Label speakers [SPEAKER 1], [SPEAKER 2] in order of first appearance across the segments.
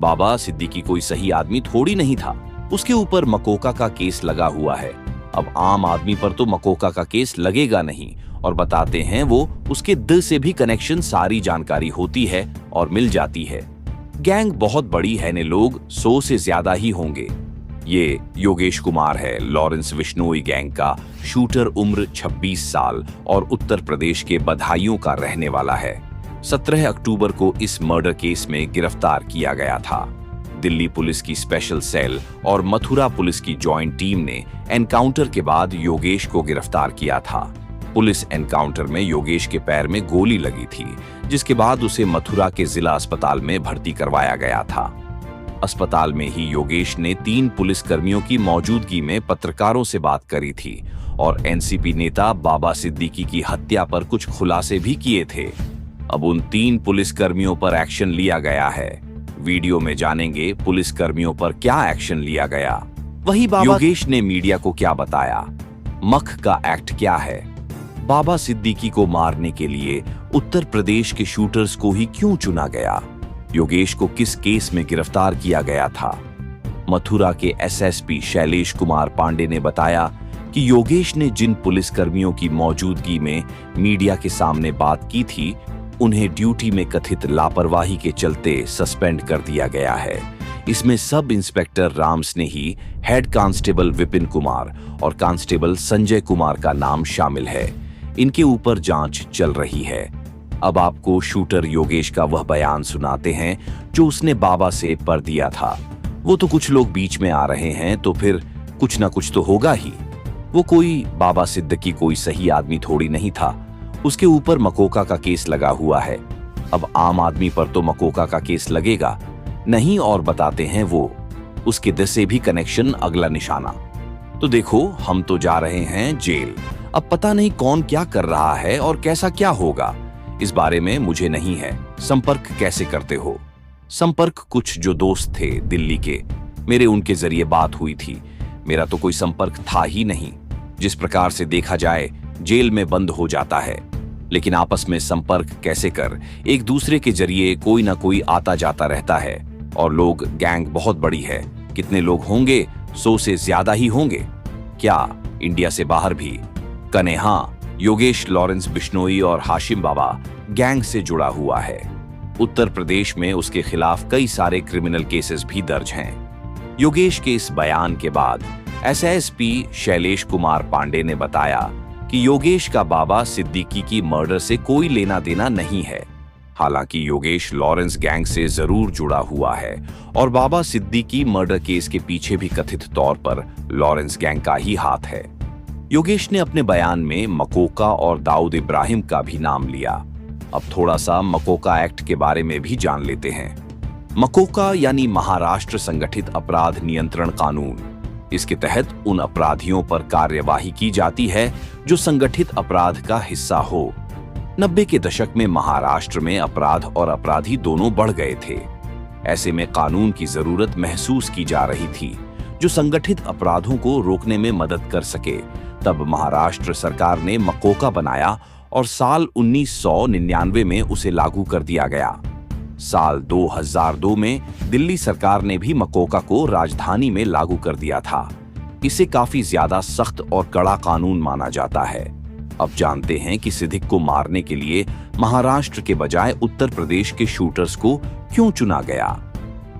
[SPEAKER 1] बाबा सिद्दीकी कोई सही आदमी थोड़ी नहीं था। उसके ऊपर मकोका का केस लगा हुआ है। अब आम आदमी पर तो मकोका का केस लगेगा नहीं, और बताते हैं वो उसके दिल से भी कनेक्शन सारी जानकारी होती है और मिल जाती है। गैंग बहुत बड़ी है ने, लोग 100 से ज्यादा ही होंगे। ये योगेश कुमार है, लॉरेंस बिश्नोई गैंग का शूटर, उम्र 26 साल और उत्तर प्रदेश के बदायूं का रहने वाला है। 17 अक्टूबर को इस मर्डर केस में गिरफ्तार किया गया था। दिल्ली पुलिस की स्पेशल सेल और मथुरा पुलिस की जॉइंट टीम ने एनकाउंटर के बाद योगेश को गिरफ्तार किया था। पुलिस एनकाउंटर में योगेश के पैर में गोली लगी थी, जिसके बाद उसे मथुरा के जिला अस्पताल में भर्ती करवाया गया था। अस्पताल में ही योगेश ने 3 पुलिसकर्मियों की मौजूदगी में पत्रकारों से बात करी थी और एनसीपी नेता बाबा सिद्दीकी की हत्या पर कुछ खुलासे भी किए थे। अब उन 3 पुलिसकर्मियों पर एक्शन लिया गया है। वीडियो में जानेंगे पुलिसकर्मियों पर क्या एक्शन लिया गया। वही बाबा योगेश ने मीडिया को क्या बताया, मख का एक्ट क्या है, बाबा सिद्दीकी को मारने के लिए उत्तर प्रदेश के शूटर्स को ही क्यों चुना गया, योगेश को किस केस में गिरफ्तार किया गया था। मथुरा के एसएसपी शैलेश कुमार पांडे ने बताया कि योगेश ने जिन पुलिसकर्मियों की मौजूदगी में मीडिया के सामने बात की थी, उन्हें ड्यूटी में कथित लापरवाही के चलते सस्पेंड कर दिया गया है। इसमें सब इंस्पेक्टर राम स्नेही, हेड कांस्टेबल विपिन कुमार और कांस्टेबल संजय कुमार का नाम शामिल है। इनके ऊपर जांच चल रही है। अब आपको शूटर योगेश का वह बयान सुनाते हैं जो उसने बाबा से पर दिया था। वो तो कुछ लोग बीच में आ रहे हैं, तो फिर कुछ ना कुछ तो होगा ही। वो कोई बाबा सिद्दीकी कोई सही आदमी थोड़ी नहीं था। उसके ऊपर मकोका का केस लगा हुआ है। अब आम आदमी पर तो मकोका का केस लगेगा नहीं, और बताते हैं वो उसके दिल से भी कनेक्शन, अगला निशाना। तो देखो, हम तो जा रहे हैं जेल। अब पता नहीं कौन क्या कर रहा है और कैसा क्या होगा, इस बारे में मुझे नहीं है। संपर्क कैसे करते हो? संपर्क कुछ जो दोस्त थे दिल्ली के, मेरे उनके जरिए बात हुई थी। मेरा तो कोई संपर्क था ही नहीं। जिस प्रकार से देखा जाए जेल में बंद हो जाता है, लेकिन आपस में संपर्क कैसे कर, एक दूसरे के जरिए कोई ना कोई आता जाता रहता है। और लोग, गैंग बहुत बड़ी है। कितने लोग होंगे? 100 से ज्यादा ही होंगे। क्या इंडिया से बाहर भी? कन्हा, योगेश, लॉरेंस बिश्नोई और हाशिम बाबा गैंग से जुड़ा हुआ है। उत्तर प्रदेश में उसके खिलाफ कई सारे क्रिमिनल केसेस भी दर्ज हैं। योगेश के इस बयान के बाद एसएसपी शैलेश कुमार पांडे ने बताया कि योगेश का बाबा सिद्दीकी की मर्डर से कोई लेना देना नहीं है। हालांकि योगेश लॉरेंस गैंग से जरूर जुड़ा हुआ है और बाबा सिद्दीकी मर्डर केस के पीछे भी कथित तौर पर लॉरेंस गैंग का ही हाथ है। योगेश ने अपने बयान में मकोका और दाऊद इब्राहिम का भी नाम लिया। अब थोड़ा सा मकोका एक्ट के बारे में भी जान लेते हैं। मकोका यानी महाराष्ट्र संगठित अपराध नियंत्रण कानून। इसके तहत उन अपराधियों पर कार्यवाही की जाती है जो संगठित अपराध का हिस्सा हो। 90 के दशक में महाराष्ट्र में अपराध और अपराधी दोनों बढ़ गए थे। ऐसे में कानून की जरूरत महसूस की जा रही थी जो संगठित अपराधों को रोकने में मदद कर सके। तब महाराष्ट्र सरकार ने मकोका बनाया और साल 1999 में उसे लागू कर दिया गया। साल 2002 में दिल्ली सरकार ने भी मकोका को राजधानी में लागू कर दिया था। इसे काफी ज्यादा सख्त और कड़ा कानून माना जाता है। अब जानते हैं कि सिद्दीक को मारने के लिए महाराष्ट्र के बजाय उत्तर प्रदेश के शूटर्स को क्यों चुना गया।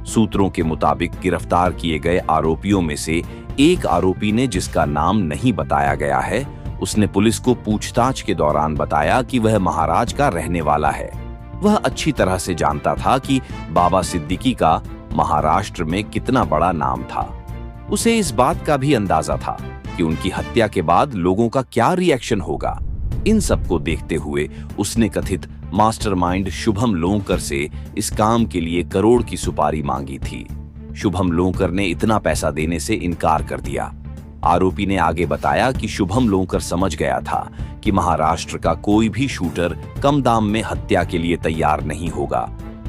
[SPEAKER 1] सूत्रों के मुताबिक गिरफ्तार किए गए आरोपियों में से एक आरोपी ने, जिसका नाम नहीं बताया गया है, उसने पुलिस को पूछताछ के दौरान बताया कि वह महाराज का रहने वाला है। वह अच्छी तरह से जानता था कि बाबा सिद्दीकी का महाराष्ट्र में कितना बड़ा नाम था। उसे इस बात का भी अंदाजा था कि उनकी हत्या के बाद लोगों का क्या रिएक्शन होगा। इन सब को देखते हुए उसने कथित मास्टरमाइंड शुभम लोंकर से इस काम के लिए करोड़ की सुपारी मांगी थी। शुभम लोंकर ने इतना पैसा देने से इनकार कर दिया। आरोपी ने आगे बताया कि शुभम लोंकर समझ गया था कि महाराष्ट्र का कोई भी शूटर कम दाम में हत्या के लिए तैयार नहीं होगा,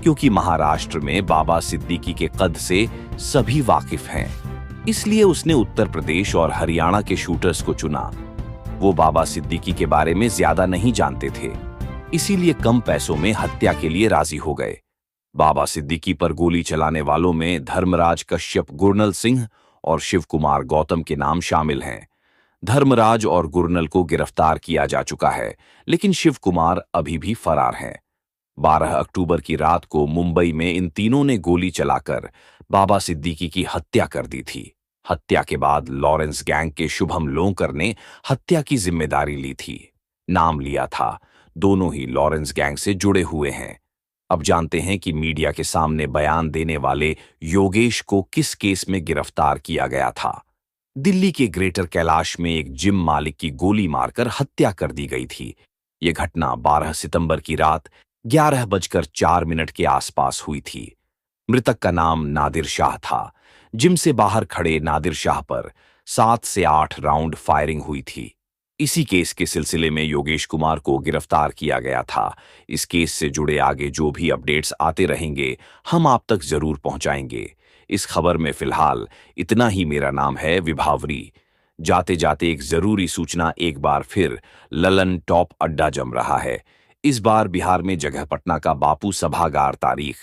[SPEAKER 1] क्योंकि महाराष्ट्र में बाबा सिद्दीकी के कद से सभी वाकिफ हैं। इसलिए उसने उत्तर प्रदेश और हरियाणा के शूटर्स को चुना। वो बाबा सिद्दीकी के बारे में ज्यादा नहीं जानते थे, इसीलिए कम पैसों में हत्या के लिए राजी हो गए। बाबा सिद्दीकी पर गोली चलाने वालों में धर्मराज कश्यप गुरनल सिंह और शिव कुमार गौतम के नाम शामिल हैं। धर्मराज और गुरनल को गिरफ्तार किया जा चुका है, लेकिन शिव कुमार अभी भी फरार हैं। 12 अक्टूबर की रात को मुंबई में इन तीनों ने गोली चलाकर बाबा सिद्दीकी की हत्या कर दी थी। हत्या के बाद लॉरेंस गैंग के शुभम लोंकर ने हत्या की जिम्मेदारी ली थी। नाम लिया था। दोनों ही लॉरेंस गैंग से जुड़े हुए हैं। अब जानते हैं कि मीडिया के सामने बयान देने वाले योगेश को किस केस में गिरफ्तार किया गया था। दिल्ली के ग्रेटर कैलाश में एक जिम मालिक की गोली मारकर हत्या कर दी गई थी। यह घटना 12 सितंबर की रात 11:04 के आसपास हुई थी। मृतक का नाम नादिर शाह था। जिम से बाहर खड़े नादिर शाह पर 7 से 8 राउंड फायरिंग हुई थी। इसी केस के सिलसिले में योगेश कुमार को गिरफ्तार किया गया था। इस केस से जुड़े आगे जो भी अपडेट्स आते रहेंगे, हम आप तक जरूर पहुंचाएंगे। इस खबर में फिलहाल इतना ही। मेरा नाम है विभावरी। जाते जाते एक जरूरी सूचना, एक बार फिर ललन टॉप अड्डा जम रहा है। इस बार बिहार में जगह पटना का बापू सभागार, तारीख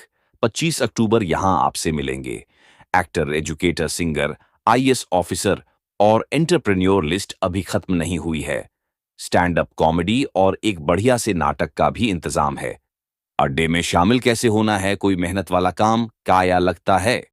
[SPEAKER 1] 25 अक्टूबर। यहां आपसे मिलेंगे actor, educator, singer, IAS officer और एंटरप्रेन्योर। लिस्ट अभी खत्म नहीं हुई है। स्टैंड अप कॉमेडी और एक बढ़िया से नाटक का भी इंतजाम है। अड्डे में शामिल कैसे होना है? कोई मेहनत वाला काम? काया लगता है?